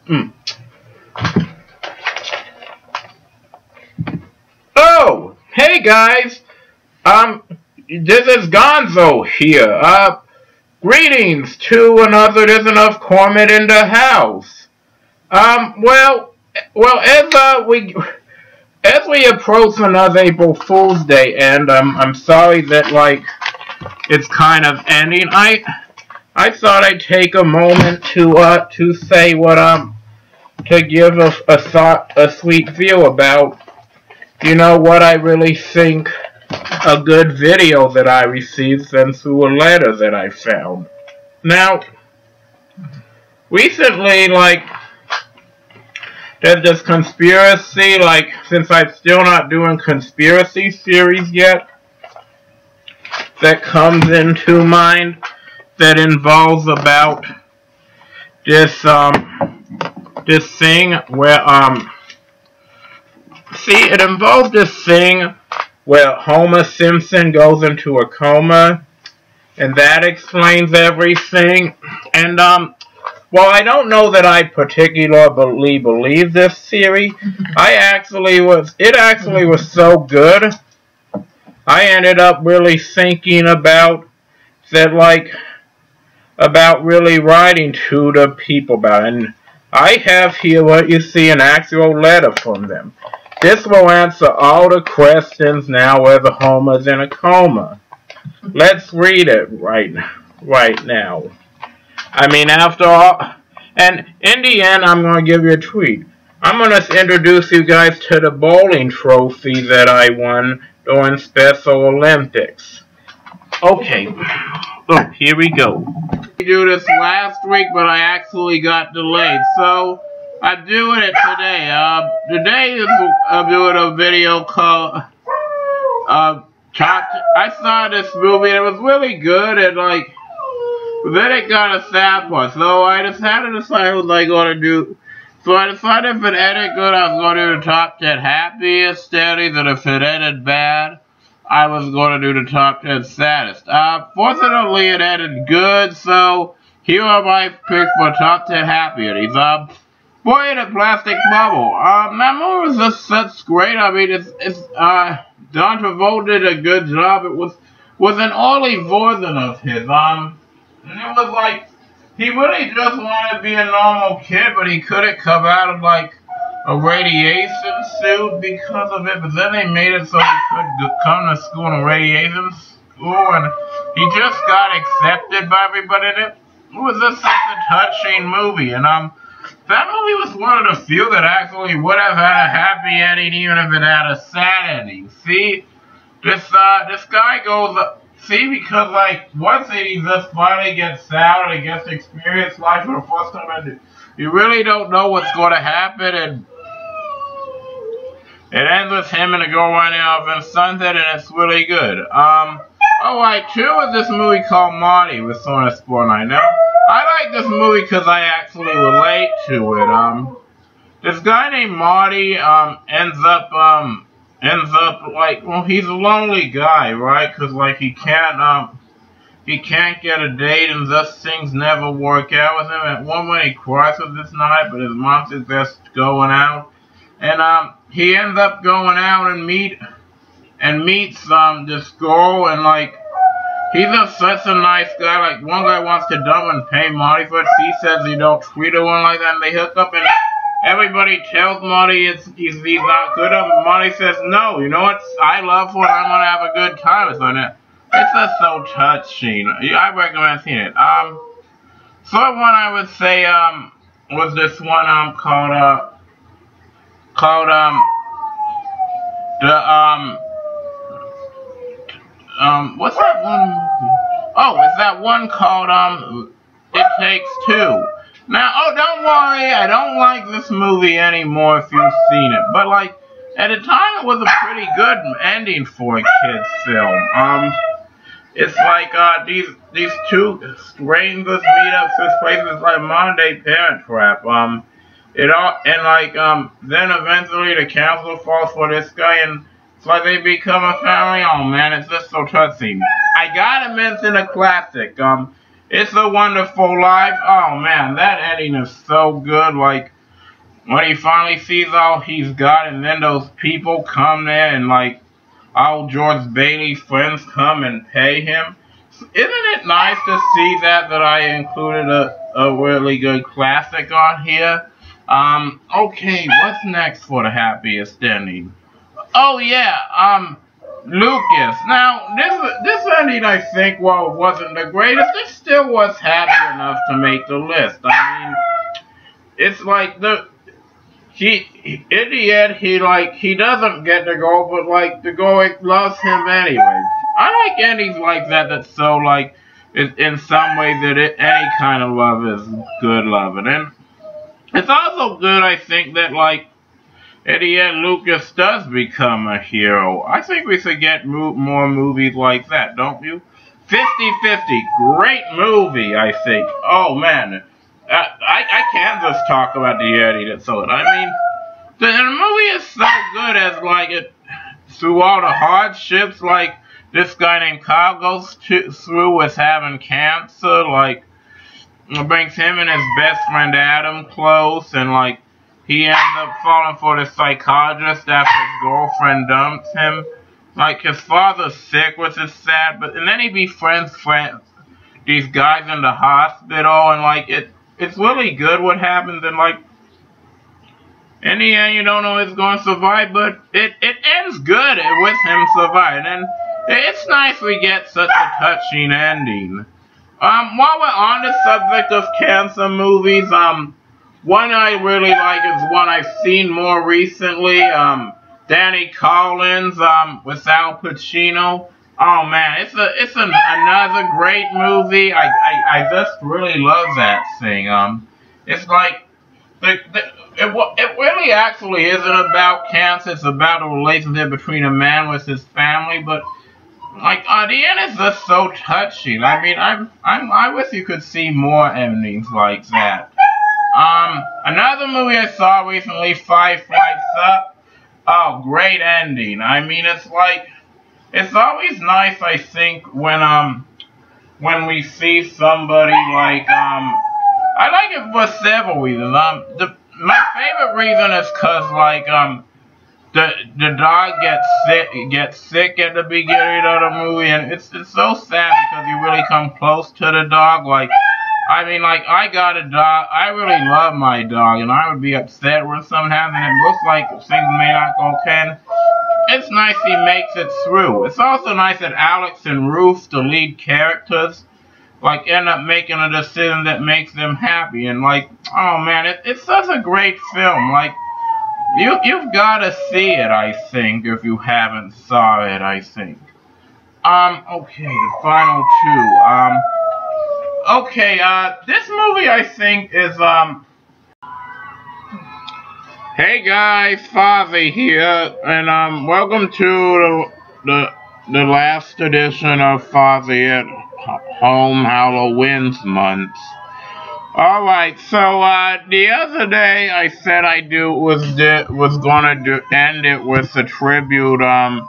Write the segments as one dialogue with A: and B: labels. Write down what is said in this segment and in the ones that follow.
A: Mm. Oh, hey guys. This is Gonzo here. Greetings to another. There's enough Cormid in the house. Well, as we approach another April Fool's Day, and I'm sorry that it's kind of ending. I thought I'd take a moment to say to give a sweet view about what I really think a good video that I received sent through a letter that I found. Now, recently, there's this conspiracy, since I'm still not doing conspiracy series yet, that comes into mind that involves about this thing where, it involves this thing where Homer Simpson goes into a coma, and that explains everything. And, well, I don't know that I particularly believe this theory. It actually was so good, I ended up really thinking about that, about really writing to the people about it. And I have here what you see, an actual letter from them. This will answer all the questions now whether Homer's in a coma. Let's read it right now. I mean, after all, and in the end, I'm going to give you a tweet. I'm going to introduce you guys to the bowling trophy that I won during Special Olympics. Okay, look, here we go. I do this last week, but I actually got delayed, so I'm doing it today. Today I'm doing a video called I saw this movie and it was really good, and then it got a sad part. So I decided what I was going to do. So I decided if it ended good, I was going to do the top 10 happiest studies, and if it ended bad, I was going to do the top 10 saddest. Fortunately, it ended good, so here are my picks for top 10 happiest. Boy in a Plastic Bubble. That movie was just great. I mean, it's John Travolta did a good job. It was an early version of his. And it was he really just wanted to be a normal kid, but he couldn't come out of a radiation suit because of it. But then they made it so he could come to school in a radiation school, and he just got accepted by everybody. And it was just such a touching movie, and that movie was one of the few that actually would have had a happy ending even if it had a sad ending. See, this guy goes, because once he just finally gets out and he gets to experience life for the first time, and you really don't know what's going to happen, and it ends with him and the girl running off in sunset, and it's really good. Two is this movie called Marty with Sona Sport Night. Now, I like this movie because I actually relate to it. This guy named Marty, ends up, he's a lonely guy, right? Because, he can't get a date, and thus things never work out with him. At one point, he cries with this night, but his mom suggests going out. And, he ends up going out and meets, this girl, and, he's just such a nice guy. One guy wants to dump and pay Marty for it. He says he don't treat her one like that, and they hook up, and everybody tells Marty he's not good enough, and Marty says, no, you know what, I love her, and I'm going to have a good time. It's just so touching. I recommend seeing it. Third one I would say, was this one, called, what's that one movie? Oh, it's that one called, It Takes Two. Now, don't worry, I don't like this movie anymore if you've seen it. But, at the time, it was a pretty good ending for a kid's film. It's these two strangers meet up this place. It's like modern-day Parent Trap. Then eventually the council falls for this guy, and it's like they become a family. Oh, man, it's just so touching. I gotta mention a classic. It's a Wonderful Life. Oh, man, that ending is so good. when he finally sees all he's got, and then those people come there and like all George Bailey's friends come and pay him. Isn't it nice to see that I included a really good classic on here? Okay, what's next for the happiest ending? Oh yeah, Lucas. Now this ending I think while it wasn't the greatest, it still was happy enough to make the list. I mean, it's like in the end he doesn't get to go, but like the going loves him anyway. I like endings like that that's so like in some way that any kind of love is good love, and it's also good I think that like in the end Lucas does become a hero. I think we should get more movies like that, don't you? 50-50, great movie I think. Oh man. I can't just talk about the Eddie that's so. I mean, the movie is so good as like it through all the hardships like this guy named Kyle goes through with having cancer. Like it brings him and his best friend Adam close, and like he ends up falling for the psychologist after his girlfriend dumps him. Like his father's sick, which is sad, but and then he befriends these guys in the hospital, and like it's really good what happens, and like in the end you don't know if he's going to survive, but it ends good with him surviving, and it's nice we get such a touching ending. While we're on the subject of cancer movies, one I really like is one I've seen more recently, Danny Collins, with Al Pacino. Oh man, it's another great movie. I just really love that thing. It's like it really actually isn't about cancer. It's about a relationship between a man with his family. But like the end is just so touching. I mean, I wish you could see more endings like that. Another movie I saw recently, Five Flights Up. Oh, great ending. I mean, it's like. It's always nice, I think, when we see somebody like, I like it for several reasons. My favorite reason is cause like, the dog gets sick at the beginning of the movie, and it's so sad because you really come close to the dog. Like, I mean, like, I got a dog, I really love my dog, and I would be upset when something happens, and it looks like things may not go okay. It's nice he makes it through. It's also nice that Alex and Ruth, the lead characters, like end up making a decision that makes them happy. And like, oh man, it's such a great film. Like, you've got to see it, I think, if you haven't saw it, I think. Okay, the final two. Okay, this movie I think is, Hey guys, Fozzie here, and welcome to the last edition of Fozzie at Home Halloween's month. Alright, so the other day I said was gonna end it with a tribute to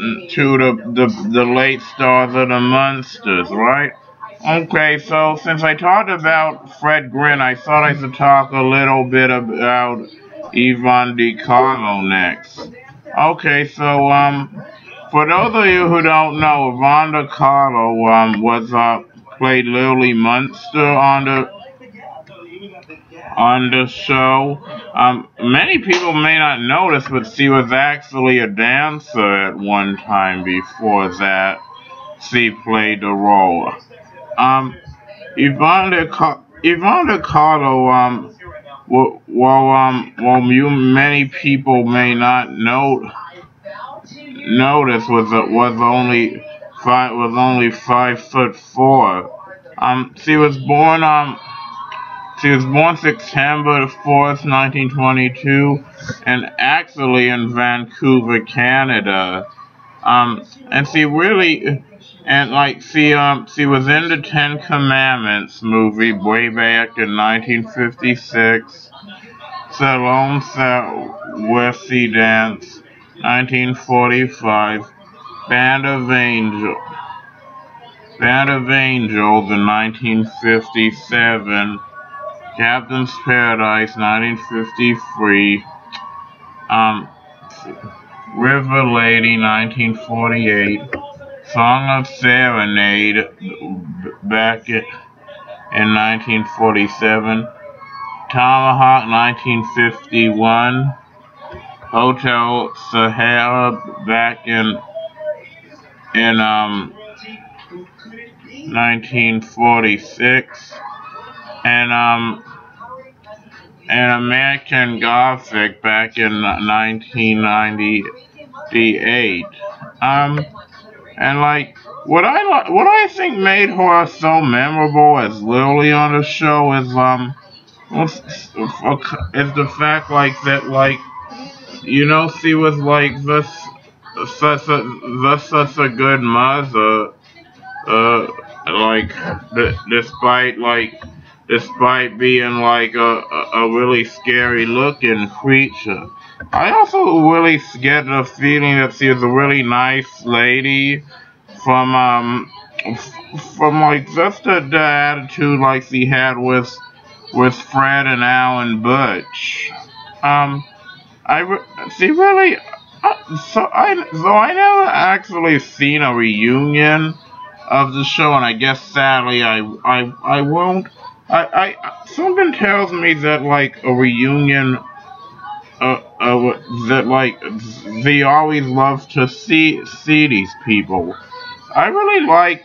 A: the late stars of the Munsters, right? Okay, so since I talked about Fred Gwynne, I thought I should talk a little bit about Yvonne DiCarlo next. Okay, so for those of you who don't know, Yvonne DiCarlo was played Lily Munster on the show. Many people may not notice, but she was actually a dancer at one time before that she played the role. Yvonne DiCarlo, many people may not notice, was only 5'4". She was born September 4th, 1922, and actually in Vancouver, Canada. And she really. And like she was in the Ten Commandments movie way back in 1956. Salome Southwest Dance, 1945. Band of Angels in 1957. Captain's Paradise, 1953. River Lady, 1948. Song of Serenade, back in 1947. Tomahawk, 1951. Hotel Sahara, back in 1946. And American Gothic, back in 1998. And like what I think made her so memorable as Lily on the show is the fact like that, like, you know, she was like such a good mother, like despite being like a really scary looking creature. I also really get the feeling that she was a really nice lady from like just the attitude like she had with Fred and Alan Butch. She really though I never actually seen a reunion of the show, and I guess sadly I won't. Something tells me that like a reunion, that like they always love to see these people. I really liked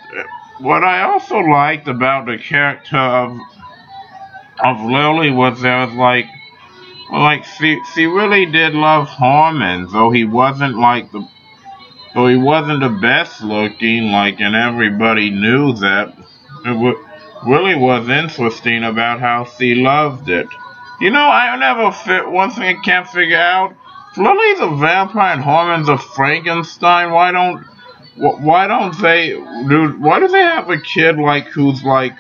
A: what I also liked about the character of Lily was there was like, well, like she really did love Harmon, though he wasn't the best looking, like, and everybody knew that. It really was interesting about how she loved it. You know, I never one thing I can't figure out. If Lily's a vampire and Harmon's a Frankenstein, why do they have a kid like who's like,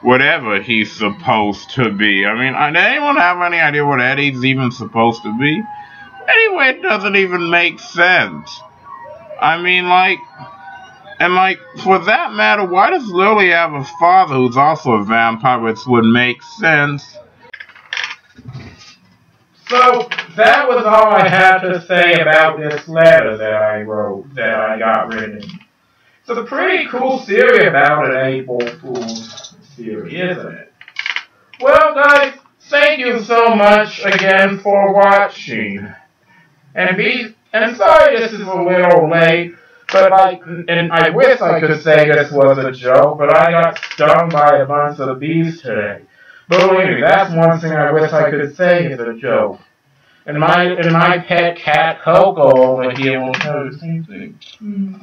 A: whatever he's supposed to be? I mean, does anyone have any idea what Eddie's even supposed to be? Anyway, it doesn't even make sense. I mean, like, and like, for that matter, why does Lily have a father who's also a vampire, which would make sense?
B: So, that was all I had to say about this letter that I wrote, that I got written. It's a pretty cool series about an April Fool's series, isn't it? Well, guys, thank you so much again for watching. And sorry this is a little late, but and I wish I could say this was a joke, but I got stung by a bunch of bees today. But anyway, that's one thing I wish I could say is a joke. And my pet cat Coco over here will tell you the same thing.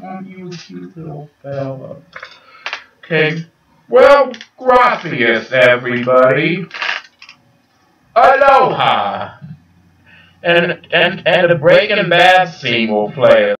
B: Aren't you a cute little fella? Okay. Well, gracias, everybody. Aloha. And the Breaking Bad scene will play.